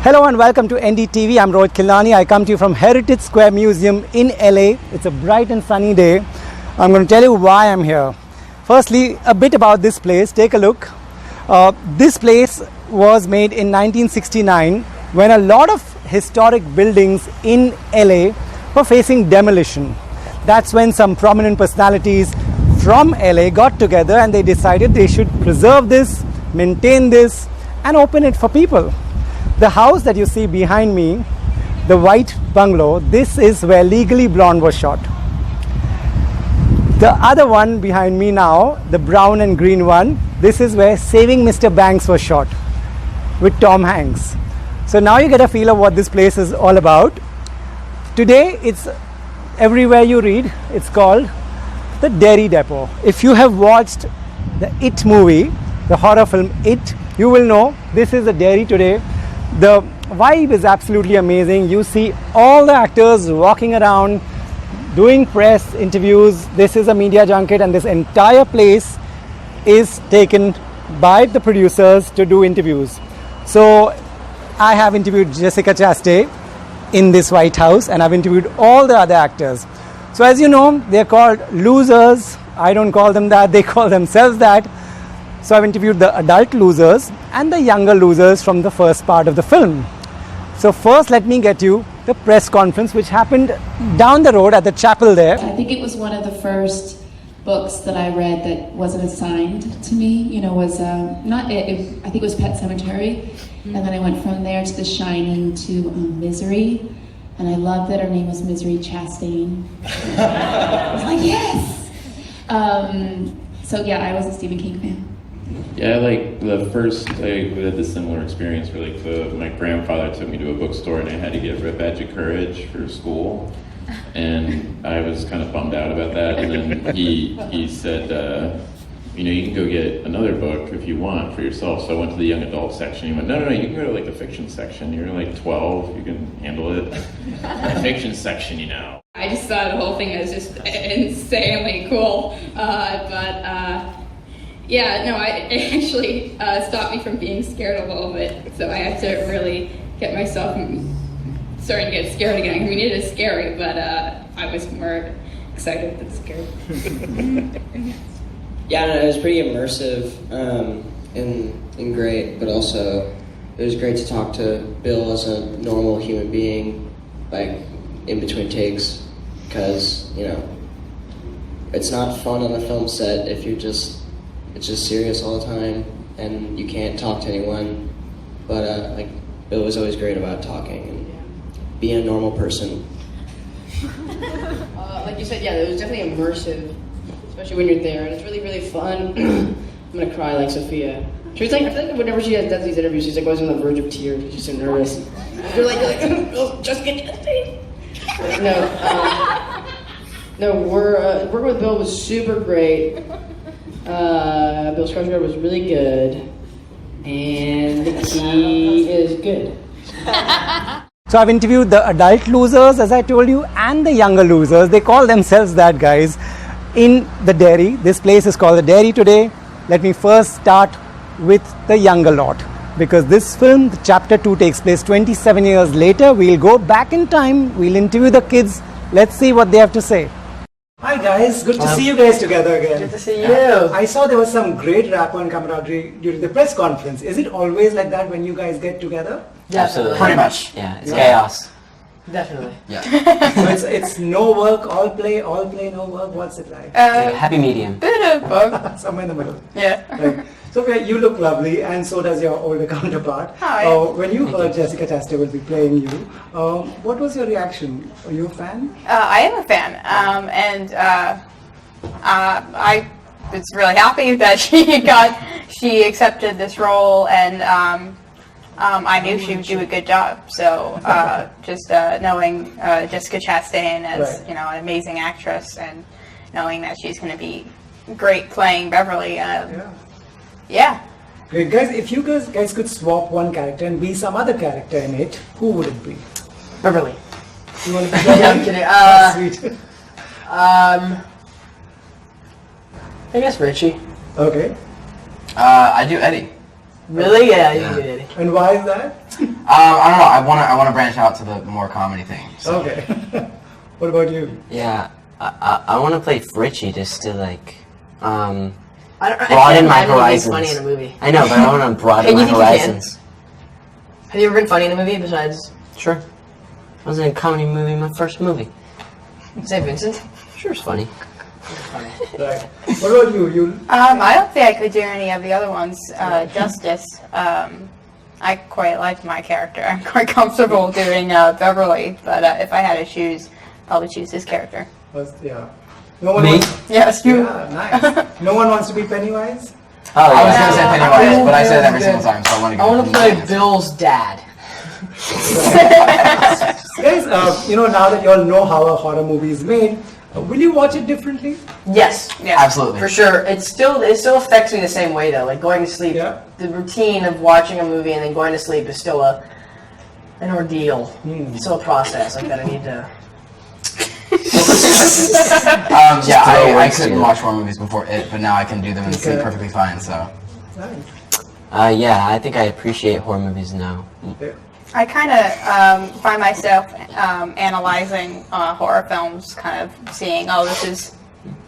Hello and welcome to NDTV. I'm Rohit Khilnani. I come to you from Heritage Square Museum in LA. It's a bright and sunny day. I'm going to tell you why I'm here. Firstly, a bit about this place. Take a look. This place was made in 1969 when a lot of historic buildings in LA were facing demolition. That's when some prominent personalities from LA got together and they decided they should preserve this, maintain this, and open it for people. The house that you see behind me, the white bungalow, this is where Legally Blonde was shot. The other one behind me now, the brown and green one, this is where Saving Mr. Banks was shot with Tom Hanks. So now you get a feel of what this place is all about. Today, it's everywhere you read. It's called the Dairy Depot. If you have watched the It movie, the horror film It, you will know this is the dairy today. The vibe is absolutely amazing. You see all the actors walking around, doing press interviews. This is a media junket, and this entire place is taken by the producers to do interviews. So I have interviewed Jessica Chastain in this White House, and I've interviewed all the other actors. So as you know, they're called losers. I don't call them that, they call themselves that. So I've interviewed the adult losers and the younger losers from the first part of the film. So first, let me get you the press conference which happened down the road at the chapel there. I think it was one of the first books that I read that wasn't assigned to me. You know, was I think it was Pet Sematary, and then I went from there to The Shining to Misery, and I loved that her name was Misery Chastain. I was like, yes. So yeah, I was a Stephen King fan. Yeah, like the first, I had this similar experience where my grandfather took me to a bookstore and I had to get a badge of courage for school, and I was kind of bummed out about that. And then he said, you can go get another book if you want for yourself. So I went to the young adult section. He went, no, you can go to the fiction section. You're 12, you can handle it. The fiction section, I just saw the whole thing as just insanely cool, yeah, no, it actually stopped me from being scared a little bit, so I had to really get myself starting to get scared again. I mean, it is scary, but I was more excited than scared. Yeah, no, it was pretty immersive and great, but also it was great to talk to Bill as a normal human being, like in between takes, because, it's not fun on a film set if it's just serious all the time, and you can't talk to anyone. But Bill was always great about talking and being a normal person. Like you said, yeah, it was definitely immersive, especially when you're there, and it's really, really fun. I'm gonna cry like Sophia. She's like, I feel like whenever she does these interviews, she's always on the verge of tears. She's so nervous. You're like, just get to the stage. No, working with Bill was super great. Bill's Skarsgård was really good, and he is good. So I've interviewed the adult losers, as I told you, and the younger losers. They call themselves that, guys, in the dairy. This place is called the Dairy today. Let me first start with the younger lot, because this film, the chapter 2, takes place 27 years later. We'll go back in time. We'll interview the kids. Let's see what they have to say. Hi guys, good to see you guys together again. Good to see you. I saw there was some great rapport and camaraderie during the press conference. Is it always like that when you guys get together? Absolutely. Pretty much. Yeah, it's chaos. Definitely. Yeah. So it's no work, all play, no work. What's it like? Happy medium. Bit of both. Somewhere in the middle. Yeah. Right. Sophia, you look lovely, and so does your older counterpart. Hi. When you heard Jessica Chastain will be playing you, what was your reaction? Are you a fan? I am a fan, and I was really happy that she accepted this role, and I knew she would do a good job. So just knowing Jessica Chastain as Right. an amazing actress, and knowing that she's going to be great playing Beverly. Yeah. Great. Guys, if you guys could swap one character and be some other character in it, who would it be? Beverly. You want to be Yeah, I'm kidding. Sweet. I guess Richie. Okay. I do Eddie. Really? Yeah, you did. And why is that? I don't know. I want to branch out to the more comedy thing. So. Okay. What about you? Yeah, I want to play Richie just to like I broaden my can't imagine being horizons. funny in a movie. I know, but I want to broaden Hey, my you think you can? horizons. Have you ever been funny in a movie besides Sure. I was in a comedy movie, my first movie. St. Vincent? Sure, it's funny. Right. What about you? I don't think I could do any of the other ones justice. I quite like my character. I'm quite comfortable doing Beverly, but if I had to choose, probably choose his character. Yeah. No one Me? wants, Yes, you. yeah, nice. No one wants to be Pennywise? Oh, I was yeah. gonna say Pennywise, but I say it every single time, so I want to. I want to play Bill's dad. Guys, now that you all know how a horror movie is made, will you watch it differently? Yes, Absolutely. for sure. It still affects me the same way though. Like going to sleep, Yeah. the routine of watching a movie and then going to sleep is still an ordeal. It's still a process. Like that I need to. Yeah, I works, couldn't yeah. watch horror movies before it, but now I can do them and sleep Okay. perfectly fine. So. Nice. Yeah, I think I appreciate horror movies now. Yeah. I kind of find myself analyzing horror films, kind of seeing, oh, this is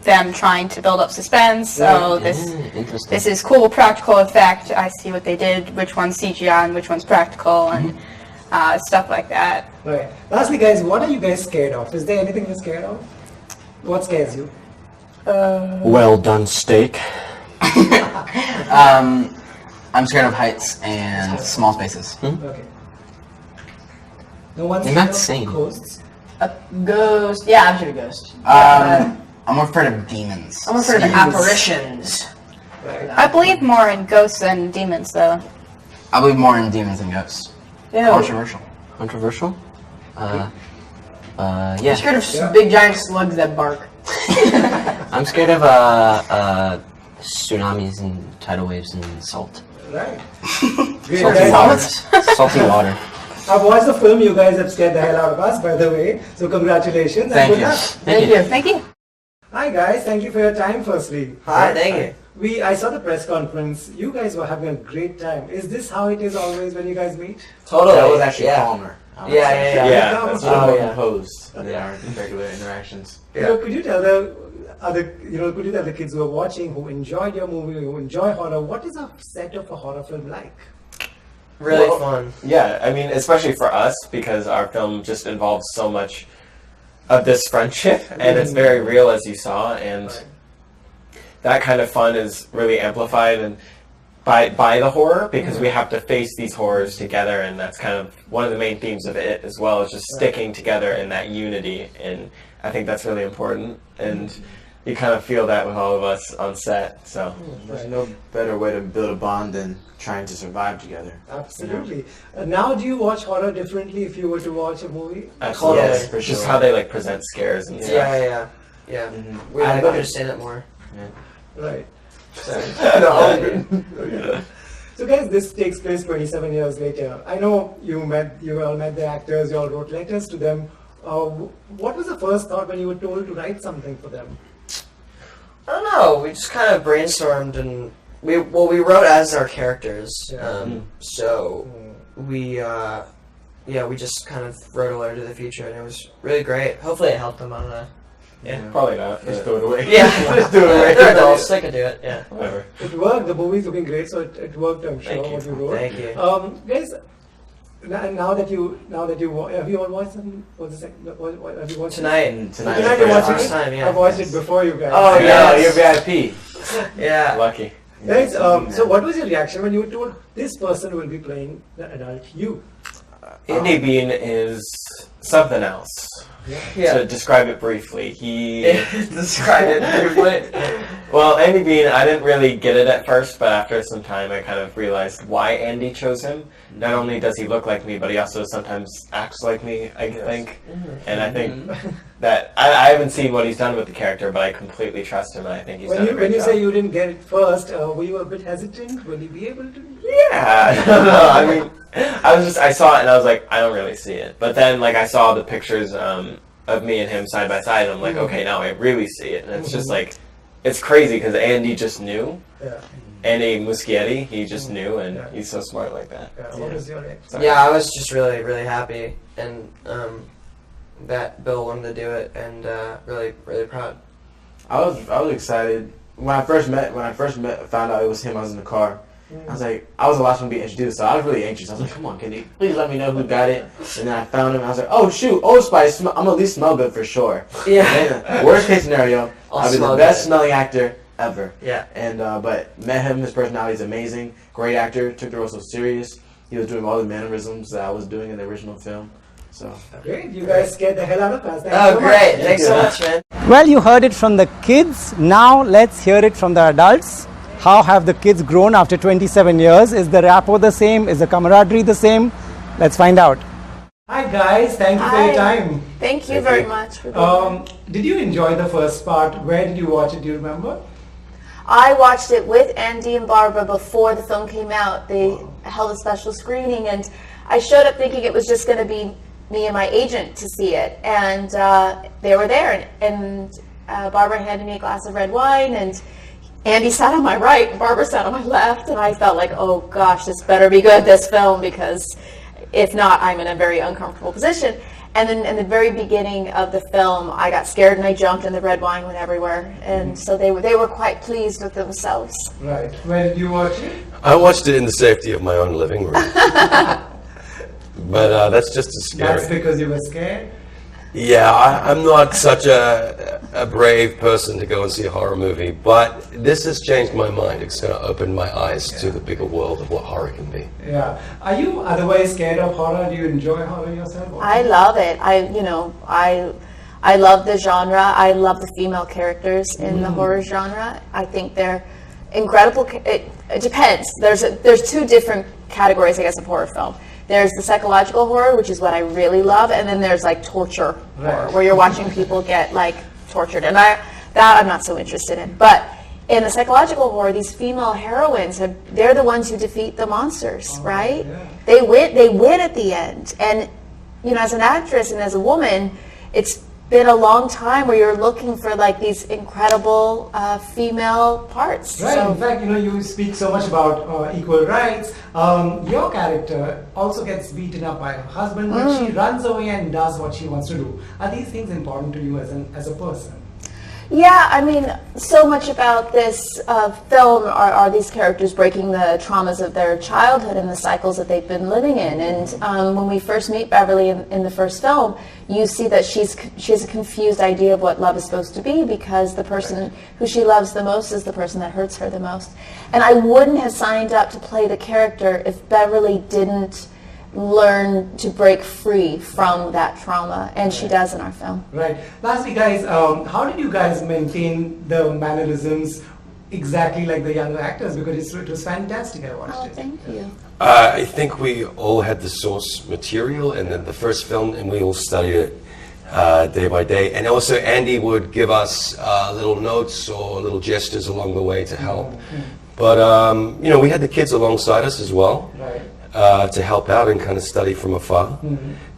them trying to build up suspense. Oh, this Interesting. this is cool practical effect. I see what they did. Which one's CGI and which one's practical, and stuff like that. Right. Lastly, guys, what are you guys scared of? Is there anything you're scared of? What scares you? Well done steak. I'm scared of heights and small spaces. Okay. No one's You're not sane. ghosts? A ghost. Yeah, I'm sure a ghost. I'm afraid of demons. I'm afraid of apparitions. Right. I believe more in ghosts than demons, though. I believe more in demons than ghosts. Yeah. Controversial. Controversial? I'm Yeah. scared of Yeah. big giant slugs that bark. I'm scared of tsunamis and tidal waves and salt. Right. Great, Salty guys. water. Salty water. I've watched the film. You guys have scared the hell out of us, by the way. So congratulations and Thank good you. luck. Thank you. Thank you. Hi guys, thank you for your time. Firstly. Hi, thank you. I saw the press conference. You guys were having a great time. Is this how it is always when you guys meet? Totally. That was actually yeah. calmer. Yeah. Yeah, that's a little Oh, more yeah. composed than our regular interactions. Could you tell the could you tell the kids who are watching, who enjoyed your movie, who enjoy horror, what is a set of a horror film like? Really Well, fun. Yeah, I mean, especially for us, because our film just involves so much of this friendship, and it's very real, as you saw, and that kind of fun is really amplified and by the horror, because we have to face these horrors together, and that's kind of one of the main themes of it as well, is just sticking together in that unity, and I think that's really important, and you kind of feel that with all of us on set, so. There's no better way to build a bond than trying to survive together. Absolutely. Now, do you watch horror differently if you were to watch a movie? Absolutely. Yes, for just how they like present scares and stuff. Yeah. Mm-hmm. We understand it more. Right. Sorry. So guys, this takes place 27 years later. I know you all met the actors, you all wrote letters to them. What was the first thought when you were told to write something for them? I don't know. We just kind of brainstormed and we wrote as our characters. So we just kind of wrote a letter to the future, and it was really great. Hopefully, it helped them. I don't know. Yeah, probably not. Just throw it away. Yeah, just do it away. They're adults. They can do it. Yeah. Whatever. It worked. The movie's looking great, so it worked. I'm sure Thank you. what you wrote. Thank you. Guys, now that you have you all watched them? What's the second? What, have you watched Tonight. Tonight for you're the watching first it? time, yeah. I've watched it before you guys. Oh, Yeah, yes. you're VIP. Yeah. Lucky. Guys, so what was your reaction when you were told this person will be playing the adult you? Andy Bean is something else. Yeah. To describe it briefly, he Describe it briefly. Well, Andy Bean, I didn't really get it at first, but after some time I kind of realized why Andy chose him. Not only does he look like me, but he also sometimes acts like me, I think. And I think that, I haven't seen what he's done with the character, but I completely trust him, and I think he's done a When great you job. say you didn't get it first, were you a bit hesitant? Will you be able to? Yeah, I don't know. I mean, I saw it and I was like, I don't really see it. But then, like, I saw the pictures of me and him side by side, and I'm like, okay, now I really see it. And it's just like, it's crazy because Andy just knew. Yeah. Andy Muschietti, he just knew, and he's so smart like that. What was your reaction? Yeah, I was just really, really happy, and that Bill wanted to do it, and really, really proud. I was excited when I first found out it was him. I was in the car. I was like, I was the last one to be introduced, so I was really anxious. I was like, come on, can you please let me know who got it? And then I found him, and I was like, oh shoot, Old Spice, I'm gonna at least smell good for sure. Yeah. And, worst case scenario, I'll be the best smelling actor ever. Yeah. And but met him, his personality is amazing, great actor, took the role so serious. He was doing all the mannerisms that I was doing in the original film. So Great, you guys scared the hell out of us. Oh, great! Thanks so much, man. Well, you heard it from the kids. Now let's hear it from the adults. How have the kids grown after 27 years? Is the rapport the same? Is the camaraderie the same? Let's find out. Hi guys, thank you for your time. Thank you very much for being here. Did you enjoy the first part? Where did you watch it? Do you remember? I watched it with Andy and Barbara before the film came out. They held a special screening, and I showed up thinking it was just going to be me and my agent to see it, and they were there, and Barbara handed me a glass of red wine, and Andy sat on my right and Barbara sat on my left, and I felt like, oh gosh, this better be good, this film, because if not, I'm in a very uncomfortable position. And then in the very beginning of the film, I got scared and I jumped, and the red wine went everywhere, and so they were quite pleased with themselves. Right. Where did you watch it? I watched it in the safety of my own living room. But that's just as scary. That's because you were scared? Yeah, I'm not such a brave person to go and see a horror movie, but this has changed my mind. It's going to open my eyes to the bigger world of what horror can be. Yeah. Are you otherwise scared of horror? Do you enjoy horror yourself? I love it. I love the genre. I love the female characters in the horror genre. I think they're incredible. It depends. There's two different categories, I guess, of horror film. There's the psychological horror, which is what I really love, and then there's like torture horror, where you're watching people get like tortured, and I'm not so interested in. But in the psychological horror, these female heroines, they're the ones who defeat the monsters, right? Yeah. They win at the end. And as an actress and as a woman, it's been a long time where you're looking for like these incredible female parts. Right. So, in fact, you speak so much about equal rights. Your character also gets beaten up by her husband, but she runs away and does what she wants to do. Are these things important to you as a person? yeah, I mean, so much about this film are these characters breaking the traumas of their childhood and the cycles that they've been living in. And when we first meet Beverly in the first film, you see that she has a confused idea of what love is supposed to be, because the person who she loves the most is the person that hurts her the most. And I wouldn't have signed up to play the character if Beverly didn't learn to break free from that trauma, and she does in our film. Right. Lastly, guys, how did you guys maintain the mannerisms exactly like the younger actors? Because it was fantastic. I watched it. Thank you. I think we all had the source material, and then the first film, and we all studied it day by day. And also, Andy would give us little notes or little gestures along the way to help. But we had the kids alongside us as well. Right. To help out and kind of study from afar.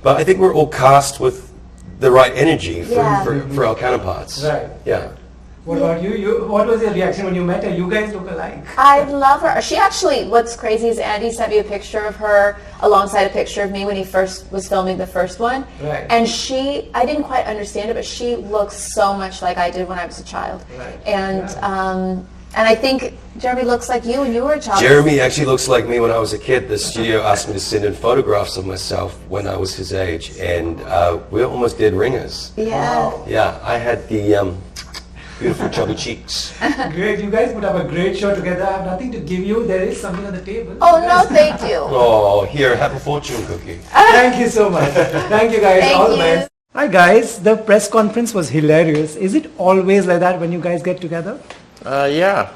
But I think we're all cast with the right energy for our counterparts. Right. Yeah. What about you? What was your reaction when you met her? You guys look alike. I love her. She actually, what's crazy is Andy sent me a picture of her alongside a picture of me when he first was filming the first one. Right. And I didn't quite understand it, but she looks so much like I did when I was a child. Right. And I think Jeremy looks like you when you were a child. Jeremy actually looks like me when I was a kid. The studio asked me to send in photographs of myself when I was his age, and we almost did ringers. Yeah. Wow. Yeah, I had the beautiful chubby cheeks. Great. You guys put up a great show together. I have nothing to give you. There is something on the table. Oh, no, thank you. Oh, here, have a fortune cookie. Thank you so much. Thank you, guys. Thank All the you. best. Hi, guys. The press conference was hilarious. Is it always like that when you guys get together? Yeah.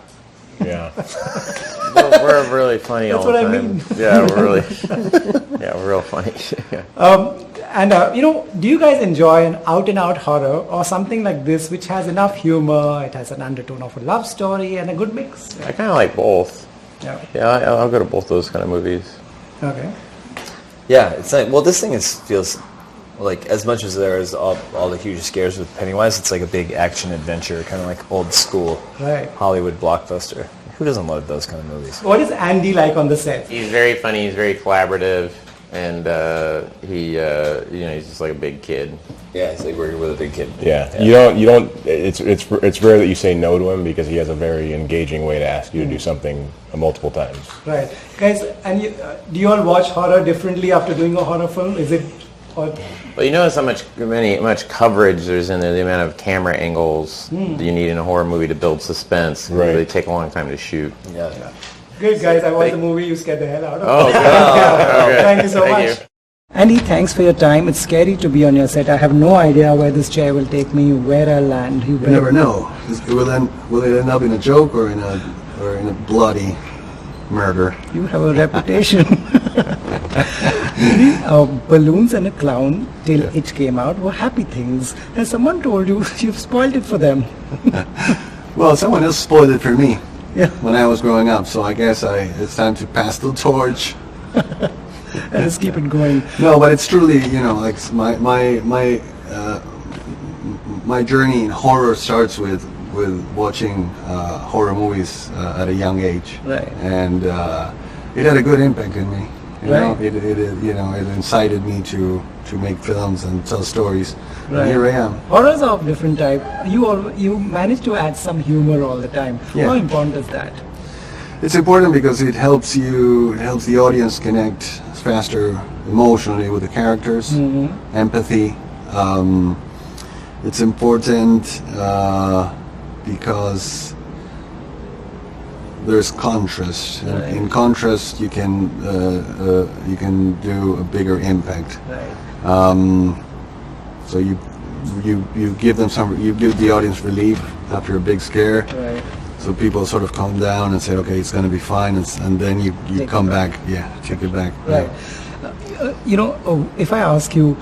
we're really funny That's all the what I time. mean. Yeah, we're real funny. Do you guys enjoy an out-and-out horror or something like this which has enough humor, it has an undertone of a love story and a good mix? I kind of like both. Yeah. I'll go to both those kind of movies. Okay. Yeah, it's like, well, this thing feels like, as much as there is all the huge scares with Pennywise, it's like a big action adventure, kind of like old school Right. Hollywood blockbuster. Who doesn't love those kind of movies? What is Andy like on the set? He's very funny. He's very collaborative, and he's just like a big kid. Yeah, it's like working with a big kid. Yeah. You don't. It's rare that you say no to him because he has a very engaging way to ask you to do something multiple times. Right, guys. And do you all watch horror differently after doing a horror film? Is it? Or Well, you notice how much coverage there's in there, the amount of camera angles that you need in a horror movie to build suspense. Right. They take a long time to shoot. Yeah. Good, guys. I watched the movie. You scared the hell out of me. Oh, good. Thank you so Thank much. you. Andy, thanks for your time. It's scary to be on your set. I have no idea where this chair will take me, where I'll land. You never know. Will it end up in a joke or in a bloody murder? You have a reputation. Balloons and a clown till it came out were happy things. Has someone told you you've spoiled it for them? Well, someone else spoiled it for me Yeah. when I was growing up, so I guess it's time to pass the torch. And just keep it going. No, but it's truly, like my journey in horror starts with watching horror movies at a young age, Right. and it had a good impact on me. Right. It incited me to make films and tell stories. Right. And here I am. Horrors are of different type. You manage to add some humor all the time. Yeah. How important is that? It's important because it helps the audience connect faster emotionally with the characters, empathy. It's important because there's contrast. Right. In contrast, you can do a bigger impact. Right. So you give the audience relief after a big scare. Right. So people sort of calm down and say, okay, it's going to be fine, and then you come back. Yeah, take it back. Right. If I ask you,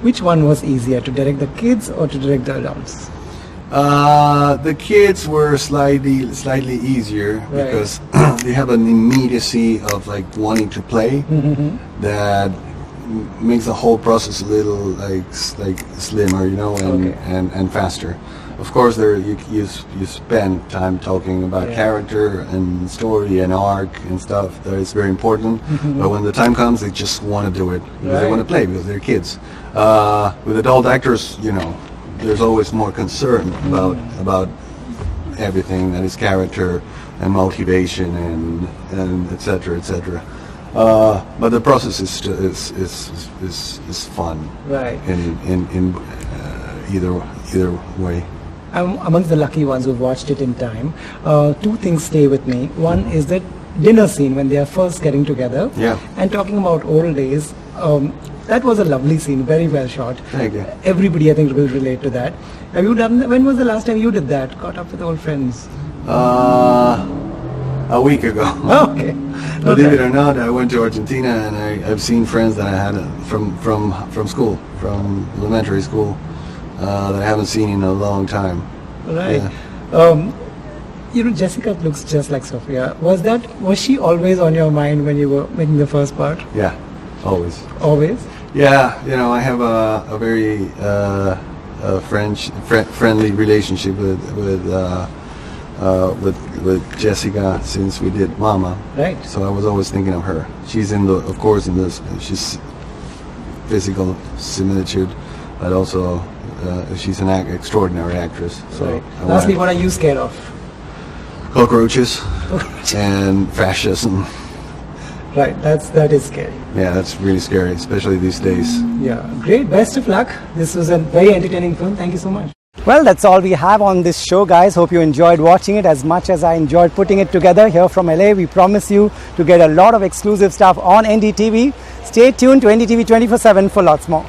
which one was easier, to direct the kids or to direct the adults? The kids were slightly easier Right. because they have an immediacy of like wanting to play that makes the whole process a little like slimmer, and faster. Of course, you spend time talking about character and story and arc and stuff. That is very important. But when the time comes, they just want to do it because they want to play because they're kids. With adult actors, there's always more concern about everything that is character and motivation and et cetera. But the process is fun. Right. In either way. I'm amongst the lucky ones who've watched it in time. Two things stay with me. One is that dinner scene when they are first getting together. Yeah. And talking about old days, that was a lovely scene, very well shot. Thank you. Everybody, I think, will relate to that. Have you done? When was the last time you did that? Caught up with old friends? A week ago. Oh, okay. Believe it or not, I went to Argentina and I've seen friends that I had from school, from elementary school, that I haven't seen in a long time. Right. Yeah. Jessica looks just like Sophia. Was she always on your mind when you were making the first part? Yeah, always. Always? Yeah, I have a very friendly relationship with Jessica since we did Mama. Right. So I was always thinking of her. She's she's physical similitude, but also she's an extraordinary actress. So Right. Lastly, what are you scared of? Cockroaches and fascism. Right, that is scary. Yeah, that's really scary, especially these days. Yeah, great. Best of luck. This was a very entertaining film. Thank you so much. Well, that's all we have on this show, guys. Hope you enjoyed watching it as much as I enjoyed putting it together here from LA. We promise you to get a lot of exclusive stuff on NDTV. Stay tuned to NDTV 24/7 for lots more.